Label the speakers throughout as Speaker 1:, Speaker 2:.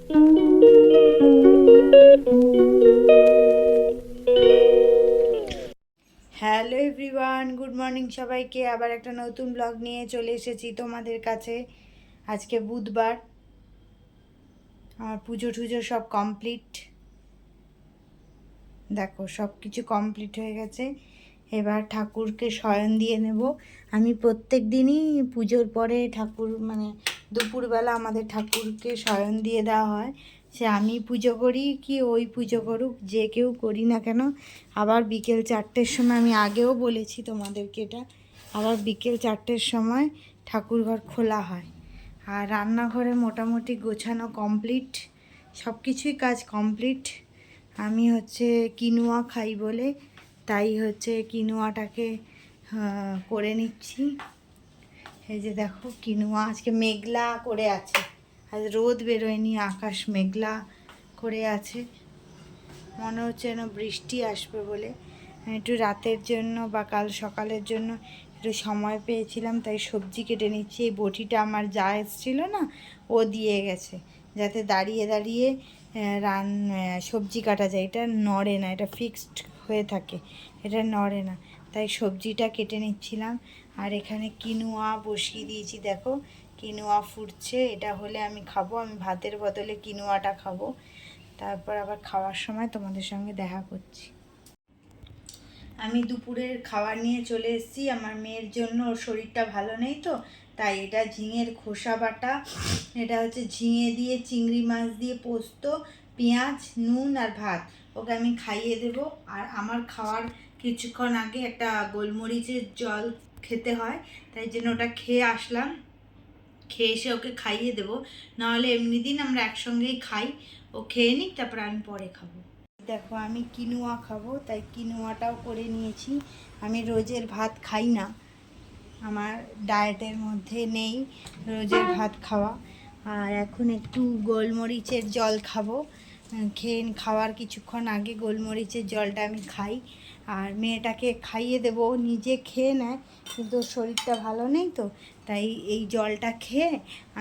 Speaker 1: Hello everyone, good morning সবাইকে। আবার একটা নতুন ব্লগ নিয়ে চলে এসেছি তোমাদের কাছে। আজকে বুধবার, আমার পুজো টুজো সব কমপ্লিট। দেখো সব কিছু কমপ্লিট হয়ে গেছে। এবার ঠাকুরকে শয়ন দিয়ে নেব। আমি প্রত্যেক দিনই পুজোর পরে ঠাকুর দুপুরবেলা আমাদের ঠাকুরকে শয়ন দিয়ে দেওয়া হয়। সে আমি পুজো করি কি ওই পুজো করুক, যে কেউ করি না কেন। আবার বিকেল 4টের সময়, আমি আগেও বলেছি তোমাদেরকে এটা, আবার বিকেল 4টের সময় ঠাকুরঘর খোলা হয়। আর রান্নাঘরে মোটামুটি গোছানো কমপ্লিট, সব কিছুই কাজ কমপ্লিট। আমি কিনুয়া খাই বলে তাই কিনুয়াটাকে করে নিচ্ছি। এই যে দেখো কিনুয়া আজকে মেঘলা করে আছে, আজ রোদ বেরোয়নি, আকাশ মেঘলা করে আছে, মনে হচ্ছে যেন বৃষ্টি আসবে বলে। একটু রাতের জন্য বা কাল সকালের জন্য একটু সময় পেয়েছিলাম, তাই সবজি কেটে নিচ্ছি। এই বটিটা আমার যা এসেছিলো না, ও দিয়ে গেছে, যাতে দাঁড়িয়ে দাঁড়িয়ে সবজি কাটা যায়। এটা নড়ে না, এটা ফিক্সড হয়ে থাকে, এটা নড়ে না, তাই সবজিটা কেটে নিচ্ছিলাম। আর এখানে কিনুয়া বসিয়ে দিয়েছি, দেখো কিনুয়া ফুটছে। এটা হলে আমি খাবো, আমি ভাতের বদলে কিনুয়াটা খাবো। তারপর আবার খাওয়ার সময় তোমাদের সঙ্গে দেখা করছি। আমি দুপুরের খাবার নিয়ে চলে এসেছি আমার মেয়ের জন্য। ওর শরীরটা ভালো নেই তো, তাই এটা ঝিঙের খোসা বাটা, এটা ঝিঙে দিয়ে চিংড়ি মাছ দিয়ে পোস্ত, পেঁয়াজ, নুন আর ভাত, ওকে আমি খাইয়ে দেব। আর আমার খাওয়ার কিছুক্ষণ আগে একটা গোলমরিচের জল খেতে হয়, তাই জন্য ওটা খেয়ে আসলাম। খেয়ে এসে ওকে খাইয়ে দেবো, নাহলে এমনি দিন আমরা একসঙ্গেই খাই। ও খেয়ে নিক, তারপর আমি পরে খাবো। দেখো আমি কিনুয়া খাবো, তাই কিনুয়াটাও করে নিয়েছি। আমি রোজের ভাত খাই না, আমার ডায়েটের মধ্যে নেই রোজের ভাত খাওয়া। আর এখন একটু গোলমরিচের জল খাবো। খাওয়ার কিছুক্ষণ আগে গোলমরিচের জলটা আমি খাই। আর মেয়েটাকে খাইয়ে দেবো, নিজে খেয়ে নেয় কিন্তু শরীরটা ভালো নেই তো, তাই এই জলটা খেয়ে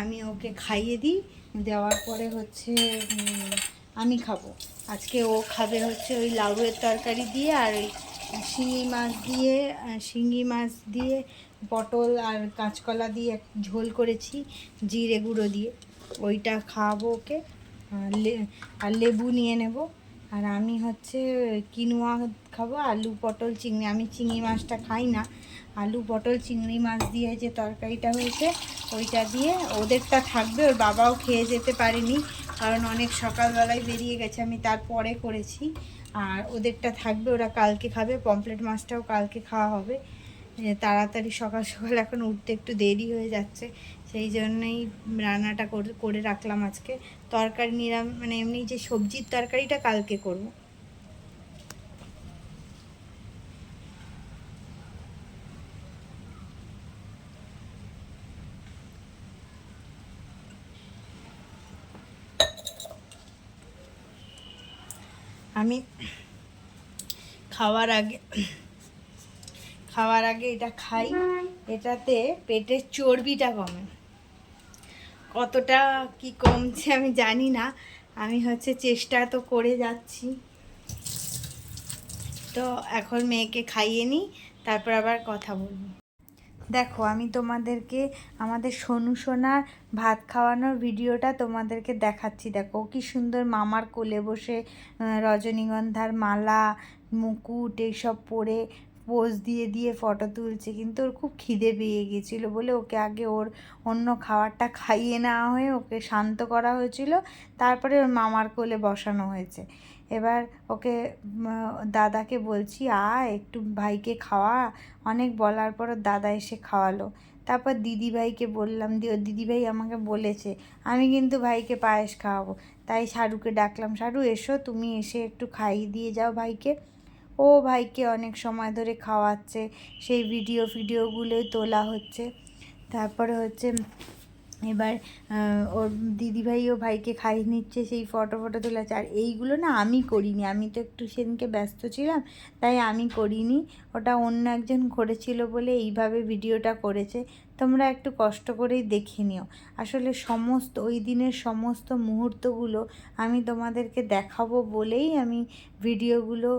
Speaker 1: আমি ওকে খাইয়ে দিই। দেওয়ার পরে আমি খাবো। আজকে ও খাবে ওই লাউয়ের তরকারি দিয়ে আর ওই শিঙি মাছ দিয়ে পটল আর কাঁচকলা দিয়ে ঝোল করেছি জিরে গুঁড়ো দিয়ে, ওইটা খাওয়াবো ওকে। আর লেবু নিয়ে নেব। আর আমি কিনুয়া খাবো, আলু পটল চিংড়ি, আমি চিংড়ি মাছটা খাই না। আলু পটল চিংড়ি মাছ দিয়ে যে তরকারিটা হয়েছে ওইটা দিয়ে ওদেরটা থাকবে, ওর বাবাও খেয়ে যেতে পারেনি কারণ অনেক সকালবেলায় বেরিয়ে গেছে, আমি তারপরে করেছি। আর ওদেরটা থাকবে, ওরা কালকে খাবে। পমফ্রেট মাছটাও কালকে খাওয়া হবে। তাড়াতাড়ি সকাল সকাল এখন উঠতে একটু দেরি হয়ে যাচ্ছে, সেই জন্যই রান্নাটা করে রাখলাম আজকে। তরকারি এমনি যে সবজির তরকারিটা কালকে করব। আমি খাওয়ার আগে এটা খাই, এটাতে পেটের চর্বিটা কমে। কতটা কি কমছে আমি জানি না, আমি চেষ্টা তো করে যাচ্ছি। তো এখন মেয়েকে খাইয়ে নিই, তারপর আবার কথা বলবো। দেখো আমি তোমাদেরকে আমাদের সোনু সোনার ভাত খাওয়ানোর ভিডিওটা তোমাদেরকে দেখাচ্ছি। দেখো কি সুন্দর মামার কোলে বসে রজনীগন্ধার মালা, মুকুট এইসব পরে পোজ দিয়ে দিয়ে ফটো তুলছে। কিন্তু ওর খুব খিদে পেয়ে গেছিলো বলে ওকে আগে ওর অন্য খাবারটা খাইয়ে নেওয়া হয়ে ওকে শান্ত করা হয়েছিল, তারপরে ওর মামার কোলে বসানো হয়েছে। এবার ওকে দাদাকে বলছি একটু ভাইকে খাওয়া, অনেক বলার পর দাদা এসে খাওয়ালো। তারপর দিদিভাইকে বললাম, দিদিভাই আমাকে বলেছে আমি কিন্তু ভাইকে পায়েস খাওয়াবো, তাই শারুকে ডাকলাম, শারু এসো, তুমি এসে একটু খাইয়ে দিয়ে যাও ভাইকে। ও ভাইকে অনেক সময় ধরে খাওয়াচ্ছে, সেই ভিডিওগুলোই তোলা হচ্ছে। তারপরে এবার ওর দিদিভাইও ভাইকে খাইয়ে নিচ্ছে, সেই ফটো তোলা আছে। আর এইগুলো না আমি করিনি, আমি তো একটু সেদিনকে ব্যস্ত ছিলাম, তাই আমি করিনি, ওটা অন্য একজন করেছিল বলে এইভাবে ভিডিওটা করেছে। তোমরা একটু কষ্ট করেই দেখে নিও। আসলে সমস্ত ওই দিনের সমস্ত মুহূর্তগুলো আমি তোমাদেরকে দেখাবো বলেই আমি ভিডিওগুলো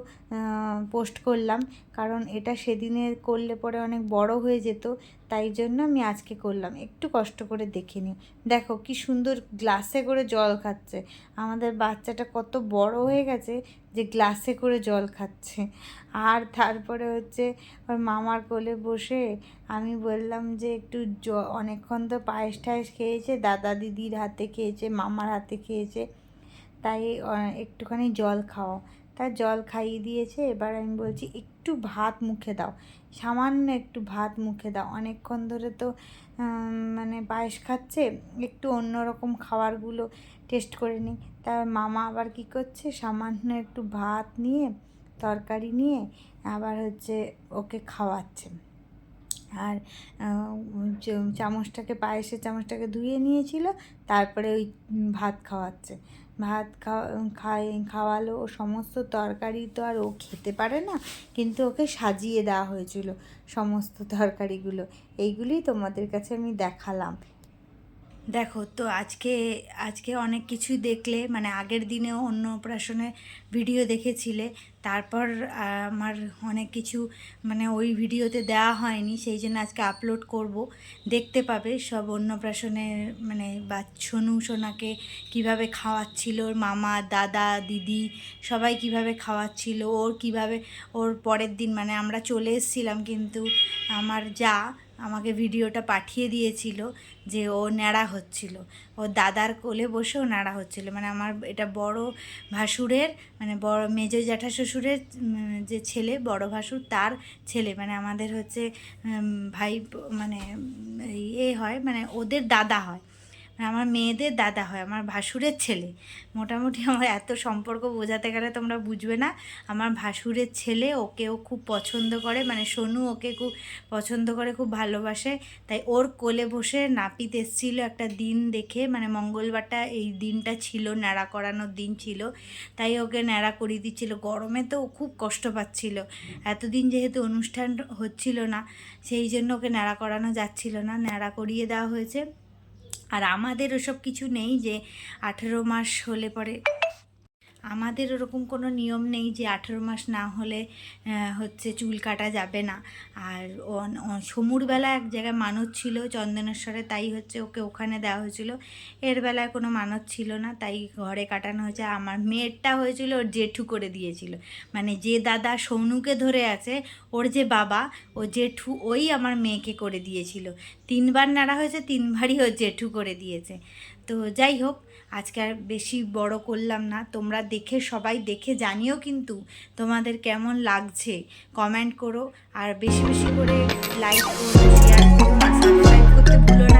Speaker 1: পোস্ট করলাম, কারণ এটা সেদিনের করলে পরে অনেক বড় হয়ে যেত, তাই জন্য আমি আজকে করলাম। একটু কষ্ট করে দেখে নিও। দেখো কি সুন্দর গ্লাসে করে জল খাচ্ছে। আমাদের বাচ্চাটা কত বড় হয়ে গেছে যে গ্লাসে করে জল খাচ্ছে। আর তারপরে হচ্ছে ওর মামার কোলে বসে আমি বললাম যে একটু অনেকক্ষণ তো পায়েস টায়েস খেয়েছে, দাদা দিদির হাতে খেয়েছে, মামার হাতে খেয়েছে, তাই একটুখানি জল খাও। তার জল খাইয়ে দিয়েছে। এবার আমি বলছি একটু ভাত মুখে দাও, সামান্য একটু ভাত মুখে দাও, অনেকক্ষণ ধরে তো মানে পায়েস খাচ্ছে, একটু অন্যরকম খাবারগুলো টেস্ট করে নিই। তার মামা আবার কি করছে, সামান্য একটু ভাত নিয়ে তরকারি নিয়ে আবার হচ্ছে ওকে খাওয়াচ্ছে। আর চামচটাকে, পায়েসের চামচটাকে ধুয়ে নিয়েছিল, তারপরে ওই ভাত খাওয়াচ্ছে। ভাত খাওয়ালো। ও সমস্ত তরকারি তো আর ও খেতে পারে না, কিন্তু ওকে সাজিয়ে দেওয়া হয়েছিল সমস্ত তরকারিগুলো। এইগুলোই তোমাদের কাছে আমি দেখালাম। দেখো তো আজকে অনেক কিছুই দেখলে, মানে আগের দিনেও অন্নপ্রাশনের ভিডিও দেখেছিলে, তারপর আমার অনেক কিছু মানে ওই ভিডিওতে দেওয়া হয়নি, সেই জন্য আজকে আপলোড করব। দেখতে পাবে সব অন্নপ্রাশনের, মানে সোনু সোনাকে কীভাবে খাওয়াচ্ছিল, ওর মামা দাদা দিদি সবাই কিভাবে খাওয়াচ্ছিল, ওর কিভাবে ওর পরের দিন মানে আমরা চলে এসেছিলাম, কিন্তু আমার যা আমাকে ভিডিওটা পাঠিয়ে দিয়েছিল যে ও ন্যাড়া হচ্ছিল, ও দাদার কোলে বসেও ন্যাড়া হচ্ছিল। মানে আমার এটা বড় ভাসুরের, মানে বড় মেজ জ্যাঠা শ্বশুরের যে ছেলে, বড় ভাসুর তার ছেলে, মানে আমাদের হচ্ছে ভাই, মানে হয়, মানে ওদের দাদা হয়, আমার মেয়েদের দাদা হয়, আমার ভাসুরের ছেলে। মোটামুটি আমার এত সম্পর্ক বোঝাতে গেলে তোমরা বুঝবে না। আমার ভাসুরের ছেলে, ওকেও খুব পছন্দ করে, মানে সোনু ওকে খুব পছন্দ করে, খুব ভালোবাসে। তাই ওর কোলে বসে নাপিত এসেছিল একটা দিন দেখে, মানে মঙ্গলবারটা এই দিনটা ছিল, ন্যাড়া করানোর দিন ছিল, তাই ওকে ন্যাড়া করিয়ে দিচ্ছিল। গরমে তো ও খুব কষ্ট পাচ্ছিল, এতদিন যেহেতু অনুষ্ঠান হচ্ছিল না, সেই জন্য ওকে ন্যাড়া করানো যাচ্ছিল না, ন্যাড়া করিয়ে দেওয়া হয়েছে। আর আমাদের ওসব কিছু নেই যে 18 মাস হলে পরে, আমাদের ওরকম কোনো নিয়ম নেই যে 18 মাস না হলে হচ্ছে চুল কাটা যাবে না। আর সমুর বেলা এক জায়গায় মানত ছিল চন্দনেশ্বরে, তাই হচ্ছে ওকে ওখানে দেওয়া হয়েছিল। এর বেলায় কোনো মানত ছিল না, তাই ঘরে কাটানো হয়েছে। আমার মেয়েরটা হয়েছিল ওর জেঠু করে দিয়েছিল, মানে যে দাদা সোনুকে ধরে আছে, ওর যে বাবা, ও জেঠু ওই আমার মেয়েকে করে দিয়েছিল। 3বার নাড়া হয়েছে, 3বারই ওর জেঠু করে দিয়েছে। তো যাই হোক, আজকে আর বেশি বড় করলাম না। তোমরা দেখে, সবাই দেখে জানিও কিন্তু তোমাদের কেমন লাগছে, কমেন্ট করো। আর বেশি বেশি করে লাইক করো, শেয়ার করো, সাবস্ক্রাইব করতে ভুলো না।